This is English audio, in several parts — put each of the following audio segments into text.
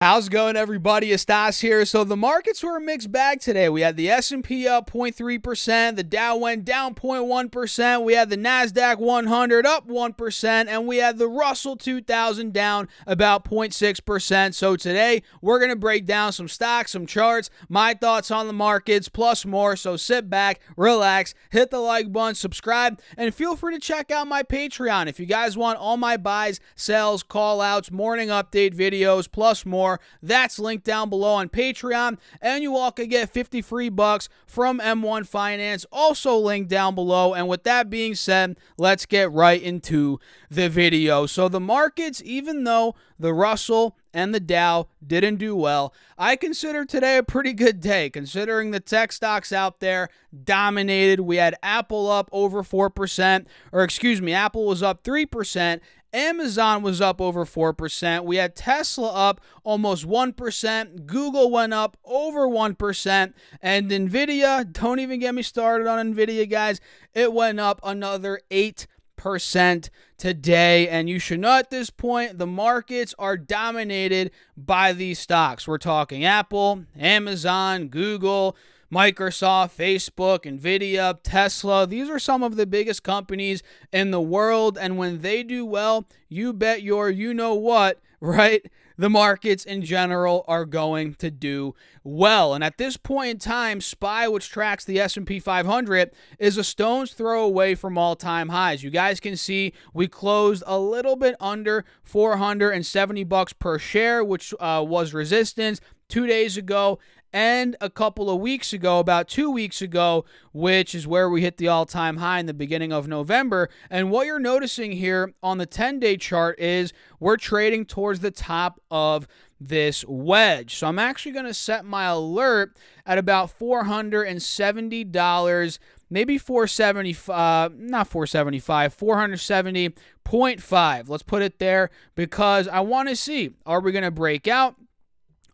How's it going, everybody? It's Stas here. So the markets were a mixed bag today. We had the S&P up 0.3%, the Dow went down 0.1%, we had the NASDAQ 100 up 1%, and we had the Russell 2000 down about 0.6%. So today we're going to break down some stocks, some charts, my thoughts on the markets, plus more. So sit back, relax, hit the like button, subscribe, and feel free to check out my Patreon. If you guys want all my buys, sells, call outs, morning update videos, plus more, that's linked down below on Patreon, and you all can get 50 free bucks from M1 Finance, also linked down below. And with that being said, let's get right into the video. So the markets, even though the Russell and the Dow didn't do well, I consider today a pretty good day, considering the tech stocks out there dominated. We had Apple up over 4%, Apple was up 3%. Amazon was up over 4%. We had Tesla up almost 1%. Google went up over 1%. And Nvidia, don't even get me started on Nvidia, guys. It went up another 8% today. And you should know at this point, the markets are dominated by these stocks. We're talking Apple, Amazon, Google, Microsoft, Facebook, Nvidia, Tesla. These are some of the biggest companies in the world, and when they do well, you bet your you-know-what, right? The markets in general are going to do well. And at this point in time, SPY, which tracks the S&P 500, is a stone's throw away from all-time highs. You guys can see we closed a little bit under $470 per share, which was resistance 2 days ago, and a couple of weeks ago, about 2 weeks ago, which is where we hit the all-time high in the beginning of November. And what you're noticing here on the 10-day chart is we're trading towards the top of this wedge. So I'm actually going to set my alert at about $470, maybe 470.5. Let's put it there, because I want to see, are we going to break out?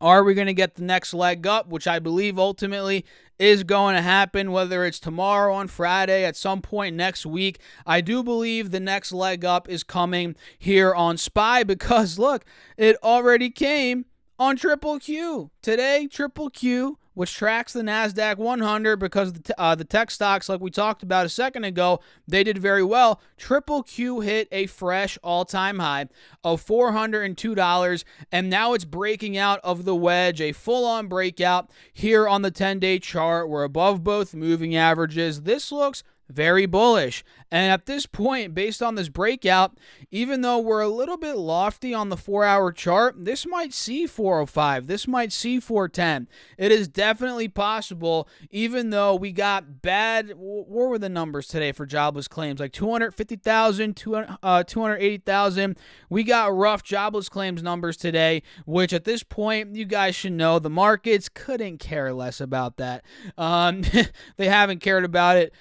Are we going to get the next leg up, which I believe ultimately is going to happen, whether it's tomorrow, on Friday, at some point next week? I do believe the next leg up is coming here on SPY, because, look, it already came on Triple Q. Today, Triple Q, which tracks the NASDAQ 100, because the tech stocks, like we talked about a second ago, they did very well. Triple Q hit a fresh all-time high of $402, and now it's breaking out of the wedge, a full-on breakout here on the 10-day chart. We're above both moving averages. This looks very bullish. And at this point, based on this breakout, even though we're a little bit lofty on the 4-hour chart, this might see 405. This might see 410. It is definitely possible, even though we got bad, what were the numbers today for jobless claims? Like 250,000, 280,000. We got rough jobless claims numbers today, which at this point, you guys should know the markets couldn't care less about that. They haven't cared about it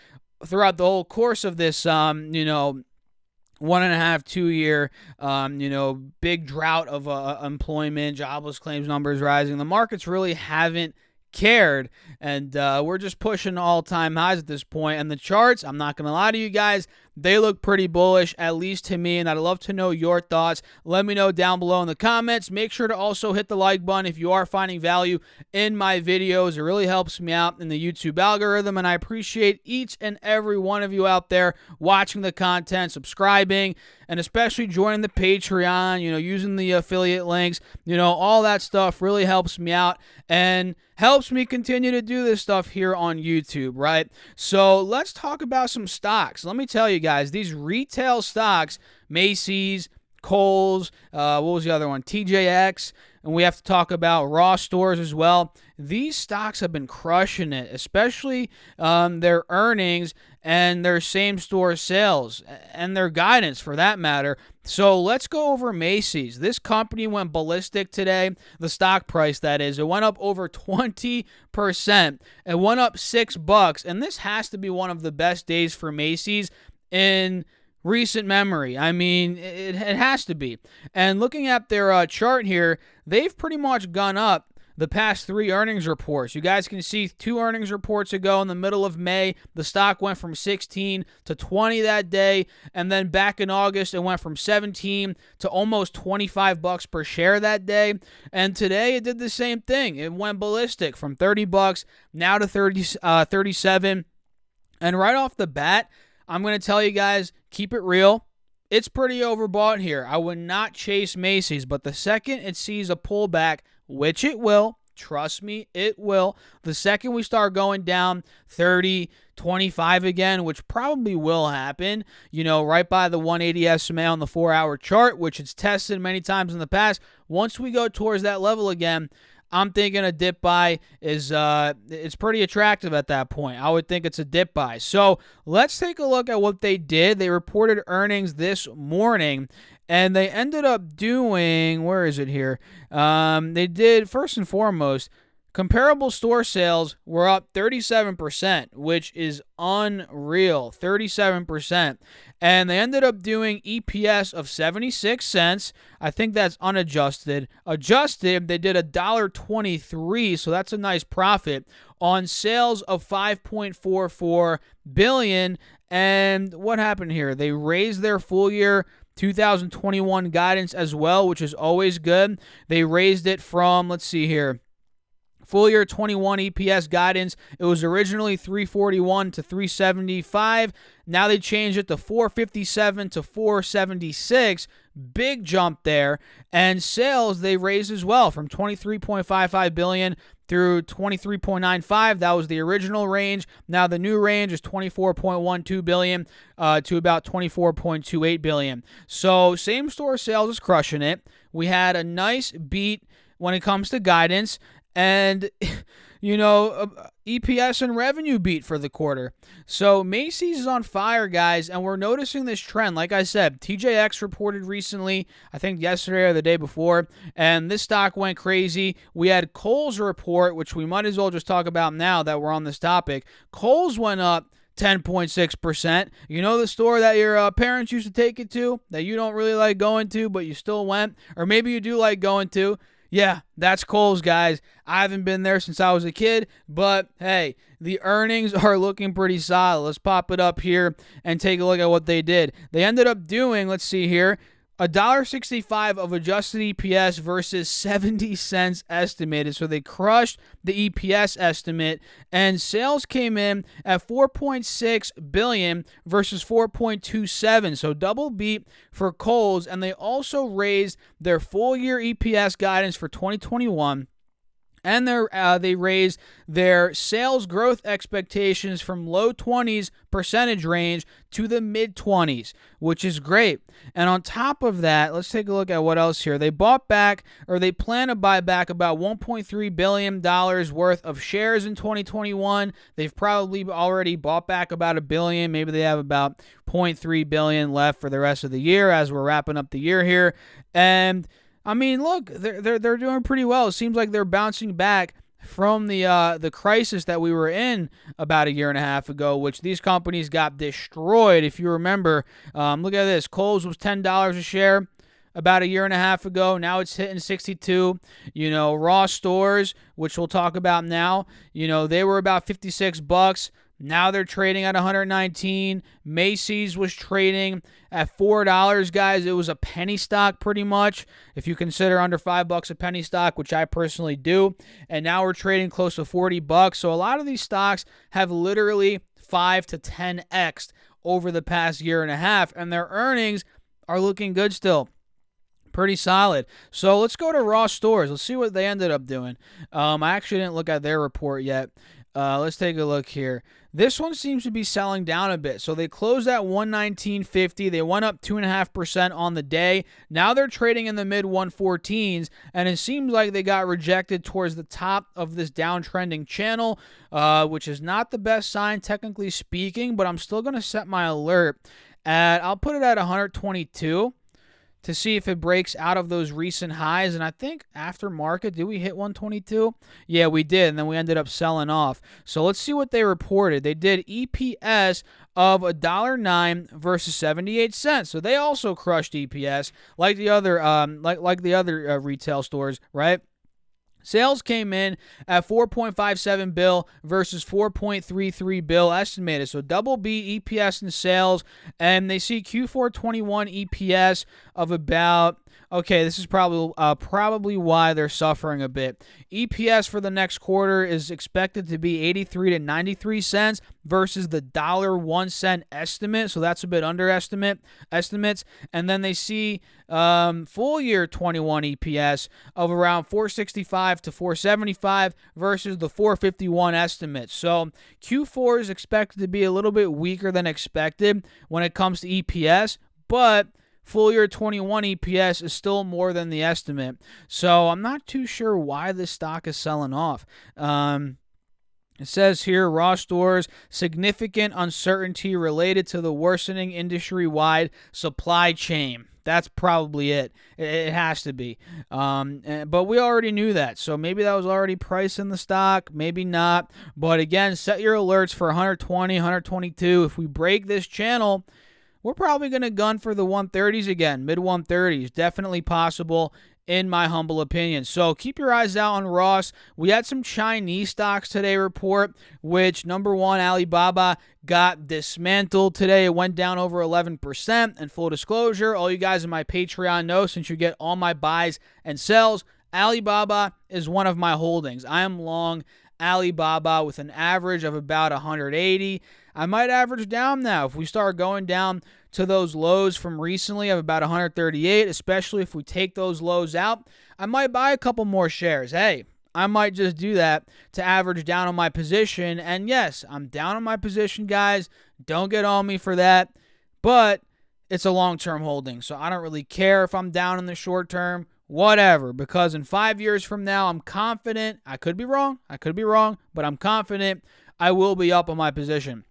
throughout the whole course of this, 1.5, 2 year, big drought of employment, jobless claims numbers rising. The markets really haven't cared, and we're just pushing all-time highs at this point. And the charts, I'm not going to lie to you guys, they look pretty bullish, at least to me, and I'd love to know your thoughts. Let me know down below in the comments. Make sure to also hit the like button if you are finding value in my videos. It really helps me out in the YouTube algorithm, and I appreciate each and every one of you out there watching the content, subscribing, and especially joining the Patreon, using the affiliate links, all that stuff really helps me out and helps me continue to do this stuff here on YouTube, right? So let's talk about some stocks. Let me tell you guys, these retail stocks, Macy's, Kohls, what was the other one? TJX, and we have to talk about Ross Stores as well. These stocks have been crushing it, especially their earnings and their same-store sales and their guidance, for that matter. So let's go over Macy's. This company went ballistic today. The stock price, that is. It went up over 20%. It went up $6, and this has to be one of the best days for Macy's in recent memory. I mean, it has to be. And looking at their chart here, they've pretty much gone up the past 3 earnings reports. You guys can see 2 earnings reports ago in the middle of May, the stock went from 16 to 20 that day, and then back in August, it went from 17 to almost $25 per share that day, and today it did the same thing. It went ballistic from $30 now to 37, and right off the bat, I'm going to tell you guys, keep it real. It's pretty overbought here. I would not chase Macy's, but the second it sees a pullback, which it will, trust me, it will. The second we start going down 30, 25 again, which probably will happen, right by the 180 SMA on the 4-hour chart, which it's tested many times in the past. Once we go towards that level again, I'm thinking a dip buy is it's pretty attractive at that point. I would think it's a dip buy. So let's take a look at what they did. They reported earnings this morning, and they ended up doing, where is it here? They did, first and foremost, comparable store sales were up 37%, which is unreal, 37%. And they ended up doing EPS of 76 cents. I think that's unadjusted. Adjusted, they did $1.23, so that's a nice profit on sales of $5.44 billion. And what happened here? They raised their full year 2021 guidance as well, which is always good. They raised it from, let's see here, full year 21 EPS guidance. It was originally 341 to 375. Now they changed it to 457 to 476. Big jump there. And sales they raised as well from 23.55 billion through 23.95. That was the original range. Now the new range is 24.12 billion to about 24.28 billion. So same store sales is crushing it. We had a nice beat when it comes to guidance. And, EPS and revenue beat for the quarter. So Macy's is on fire, guys, and we're noticing this trend. Like I said, TJX reported recently, I think yesterday or the day before, and this stock went crazy. We had Kohls report, which we might as well just talk about now that we're on this topic. Kohls went up 10.6%. The store that your parents used to take you to that you don't really like going to, but you still went, or maybe you do like going to. Yeah, that's Kohls, guys. I haven't been there since I was a kid, but hey, the earnings are looking pretty solid. Let's pop it up here and take a look at what they did. They ended up doing, let's see here, $1.65 of adjusted EPS versus 70 cents estimated. So they crushed the EPS estimate, and sales came in at $4.6 billion versus $4.27. So double beat for Kohls, and they also raised their full year EPS guidance for 2021. And they raised their sales growth expectations from low 20s percentage range to the mid 20s, which is great. And on top of that, let's take a look at what else here. They bought back, or they plan to buy back about $1.3 billion worth of shares in 2021. They've probably already bought back about $1 billion. Maybe they have about $0.3 billion left for the rest of the year as we're wrapping up the year here. And I mean, look, they're doing pretty well. It seems like they're bouncing back from the crisis that we were in about a year and a half ago, which these companies got destroyed. If you remember, look at this. Kohls was $10 a share about a year and a half ago. Now it's hitting 62. Ross Stores, which we'll talk about now, they were about $56. Now they're trading at $119. Macy's was trading at $4, guys. It was a penny stock pretty much, if you consider under $5 a penny stock, which I personally do. And now we're trading close to $40. So a lot of these stocks have literally 5 to 10x over the past year and a half, and their earnings are looking good still. Pretty solid. So let's go to Ross Stores. Let's see what they ended up doing. I actually didn't look at their report yet. Let's take a look here. This one seems to be selling down a bit. So they closed at $119.50. They went up 2.5% on the day. Now they're trading in the mid 114s, and it seems like they got rejected towards the top of this downtrending channel, which is not the best sign technically speaking, but I'm still going to set my alert at, I'll put it at 122. To see if it breaks out of those recent highs. And I think after market, did we hit 122? Yeah, we did, and then we ended up selling off. So let's see what they reported. They did EPS of $1.09 versus 78 cents. So they also crushed EPS like the other retail stores, right? Sales came in at 4.57 bill versus 4.33 bill estimated. So double B EPS and sales, and they see Q4 21 EPS of about, okay, this is probably why they're suffering a bit. EPS for the next quarter is expected to be 83 to 93 cents versus the $1 estimate. So that's a bit estimates. And then they see full year 21 EPS of around 465 to 475 versus the 451 estimate. So Q4 is expected to be a little bit weaker than expected when it comes to EPS, but full year 21 EPS is still more than the estimate. So I'm not too sure why this stock is selling off. It says here, Ross stores significant uncertainty related to the worsening industry-wide supply chain. That's probably it. It has to be. But we already knew that. So maybe that was already priced in the stock. Maybe not. But again, set your alerts for 120, 122. If we break this channel, we're probably going to gun for the 130s again. Mid-130s. Definitely possible, in my humble opinion. So keep your eyes out on Ross. We had some Chinese stocks today report, which number one, Alibaba got dismantled today. It went down over 11%. And full disclosure, all you guys in my Patreon know, since you get all my buys and sells, Alibaba is one of my holdings. I am long Alibaba with an average of about 180. I might average down now if we start going down to those lows from recently of about 138, especially if we take those lows out. I might buy a couple more shares. Hey, I might just do that to average down on my position. And yes, I'm down on my position, guys. Don't get on me for that. But it's a long-term holding, so I don't really care if I'm down in the short term. Whatever, because in 5 years from now, I'm confident. I could be wrong, but I'm confident I will be up on my position.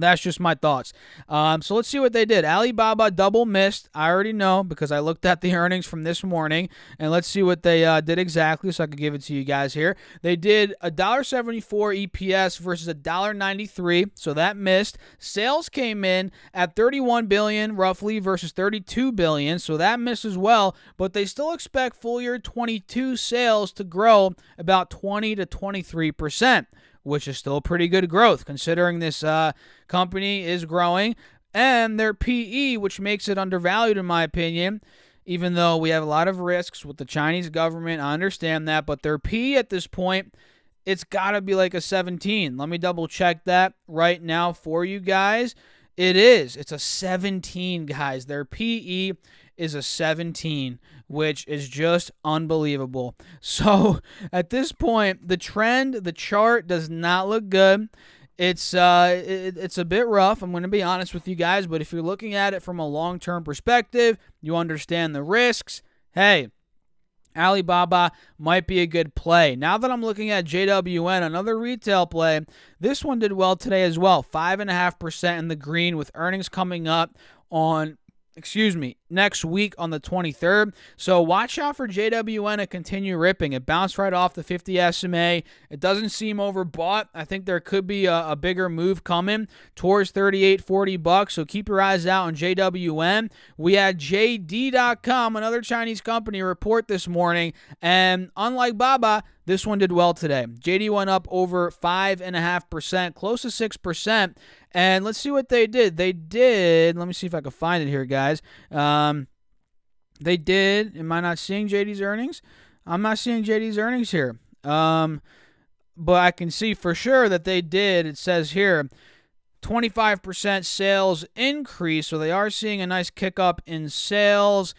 That's just my thoughts. So let's see what they did. Alibaba double missed. I already know because I looked at the earnings from this morning. And let's see what they did exactly so I could give it to you guys here. They did $1.74 EPS versus $1.93. So that missed. Sales came in at $31 billion roughly versus $32 billion. So that missed as well. But they still expect full year 22 sales to grow about 20 to 23%. Which is still pretty good growth considering this company is growing. And their PE, which makes it undervalued in my opinion, even though we have a lot of risks with the Chinese government. I understand that. But their PE at this point, it's got to be like a 17. Let me double check that right now for you guys. It is. It's a 17, guys. Their PE is a 17, which is just unbelievable. So at this point, the trend, the chart does not look good. It's a bit rough. I'm going to be honest with you guys, but if you're looking at it from a long-term perspective, you understand the risks. Hey, Alibaba might be a good play. Now that I'm looking at JWN, another retail play, this one did well today as well. 5.5% in the green with earnings coming up on next week on the 23rd. So watch out for JWN to continue ripping. It bounced right off the 50 SMA. It doesn't seem overbought. I think there could be a bigger move coming towards $38-40. So keep your eyes out on JWN. We had JD.com, another Chinese company, report this morning. And unlike Baba, this one did well today. JD went up over 5.5%, close to 6%. And let's see what they did. Let me see if I can find it here, guys. They did. Am I not seeing JD's earnings? I'm not seeing JD's earnings here. But I can see for sure that they did. It says here 25% sales increase. So they are seeing a nice kick up in sales.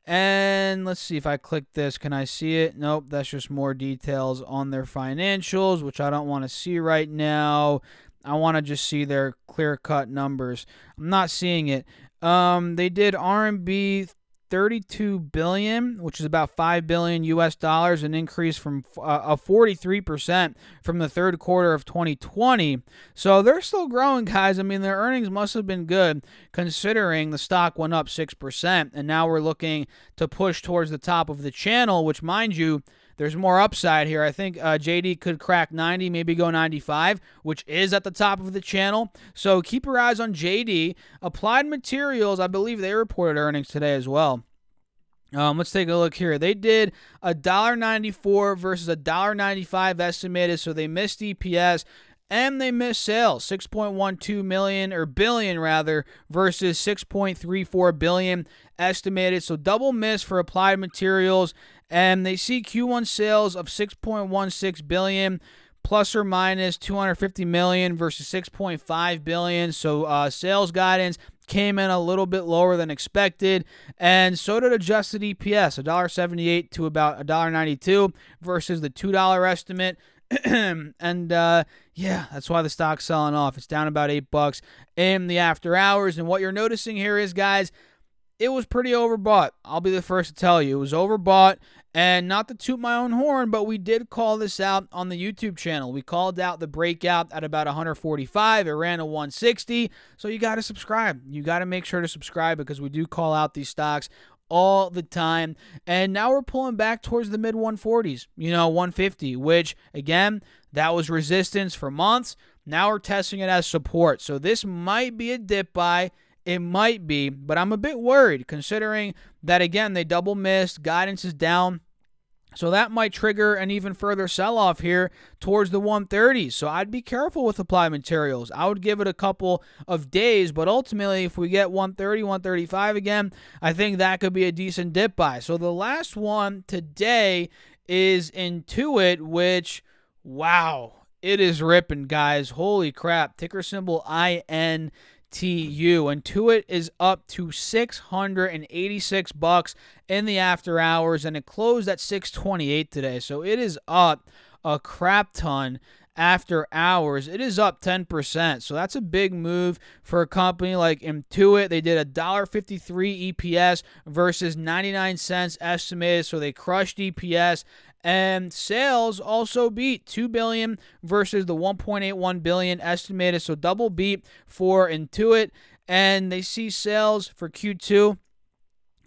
And let's see if I click this. Can I see it? Nope. That's just more details on their financials, which I don't want to see right now. I want to just see their clear-cut numbers. I'm not seeing it. They did RMB 32 billion, which is about $5 billion US dollars, an increase from 43% from the third quarter of 2020. So they're still growing, guys. I mean, their earnings must have been good considering the stock went up 6%, and now we're looking to push towards the top of the channel, which, mind you, there's more upside here. I think JD could crack 90, maybe go 95, which is at the top of the channel. So keep your eyes on JD. Applied Materials, I believe they reported earnings today as well. Let's take a look here. They did $1.94 versus $1.95 estimated, so they missed EPS and they missed sales. 6.12 million or billion rather versus 6.34 billion estimated. So double miss for Applied Materials, and they see Q1 sales of 6.16 billion plus or minus 250 million versus 6.5 billion. So sales guidance came in a little bit lower than expected, and so did adjusted EPS, $1.78 to about $1.92 versus the $2 estimate. And yeah, that's why the stock's selling off. It's down about $8 in the after hours. And what you're noticing here is, guys, it was pretty overbought. I'll be the first to tell you. It was overbought, and not to toot my own horn, but we did call this out on the YouTube channel. We called out the breakout at about 145. It ran to 160. So you got to subscribe. You got to make sure to subscribe because we do call out these stocks all the time. And now we're pulling back towards the mid 140s, 150, which again, that was resistance for months. Now we're testing it as support. So this might be a dip buy. It might be, but I'm a bit worried considering that, again, they double missed. Guidance is down. So that might trigger an even further sell-off here towards the 130s. So I'd be careful with Applied Materials. I would give it a couple of days, but ultimately, if we get 130, 135 again, I think that could be a decent dip buy. So the last one today is Intuit, which, wow, it is ripping, guys. Holy crap. Ticker symbol INTU. Intuit is up to $686 in the after hours, and it closed at $628 today. So it is up a crap ton after hours. It is up 10%. So that's a big move for a company like Intuit. They did $1.53 EPS versus 99 cents estimated. So they crushed EPS. And sales also beat $2 billion versus the $1.81 billion estimated. So double beat for Intuit. And they see sales for Q2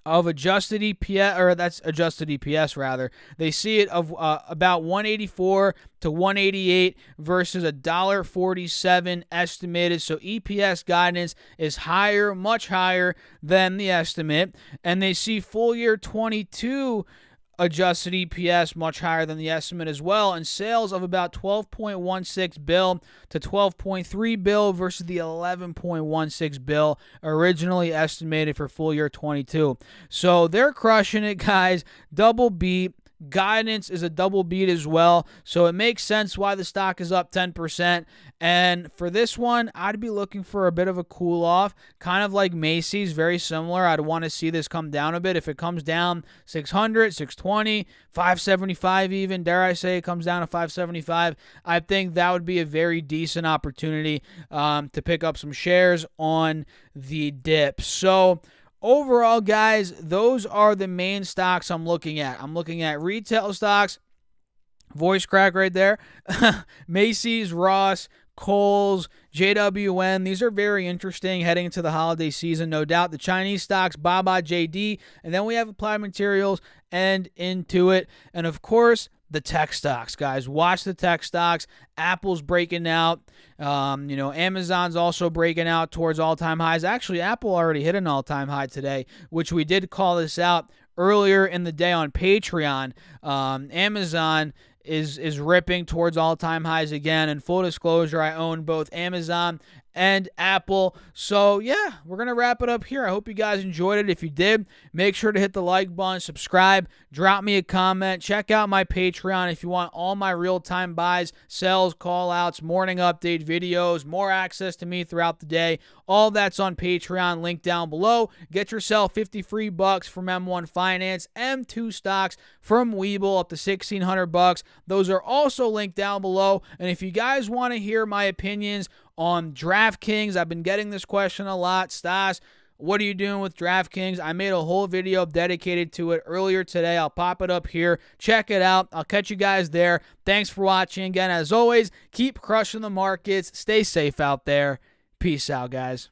of adjusted EPS, or that's adjusted EPS rather. They see it of about 184 to 188 versus $1.47 estimated. So EPS guidance is higher, much higher than the estimate. And they see full year 22 adjusted EPS much higher than the estimate as well, and sales of about 12.16 bill to 12.3 bill versus the 11.16 bill originally estimated for full year 22. So they're crushing it, guys. Double beat. Guidance is a double beat as well, so it makes sense why the stock is up 10%. And for this one, I'd be looking for a bit of a cool off, kind of like Macy's, very similar. I'd want to see this come down a bit. If it comes down 600, 620, 575 even, dare I say it comes down to 575, I think that would be a very decent opportunity to pick up some shares on the dip. So overall, guys, those are the main stocks I'm looking at. I'm looking at retail stocks, voice crack right there, Macy's, Ross, Kohls, JWN. These are very interesting heading into the holiday season, no doubt. The Chinese stocks, Baba, JD, and then we have Applied Materials and Intuit. And of course, the tech stocks, guys. Watch the tech stocks. Apple's breaking out. Amazon's also breaking out towards all-time highs. Actually, Apple already hit an all-time high today, which we did call this out earlier in the day on Patreon. Amazon is ripping towards all-time highs again. And full disclosure, I own both Amazon and Apple. So yeah, we're going to wrap it up here. I hope you guys enjoyed it. If you did, make sure to hit the like button, subscribe, drop me a comment, check out my Patreon if you want all my real-time buys, sells, call-outs, morning update videos, more access to me throughout the day. All that's on Patreon, link down below. Get yourself 50 free bucks from M1 Finance, M2 stocks from Webull up to $1,600. Those are also linked down below. And if you guys want to hear my opinions on DraftKings, I've been getting this question a lot. Stas, what are you doing with DraftKings? I made a whole video dedicated to it earlier today. I'll pop it up here. Check it out. I'll catch you guys there. Thanks for watching. Again, as always, keep crushing the markets. Stay safe out there. Peace out, guys.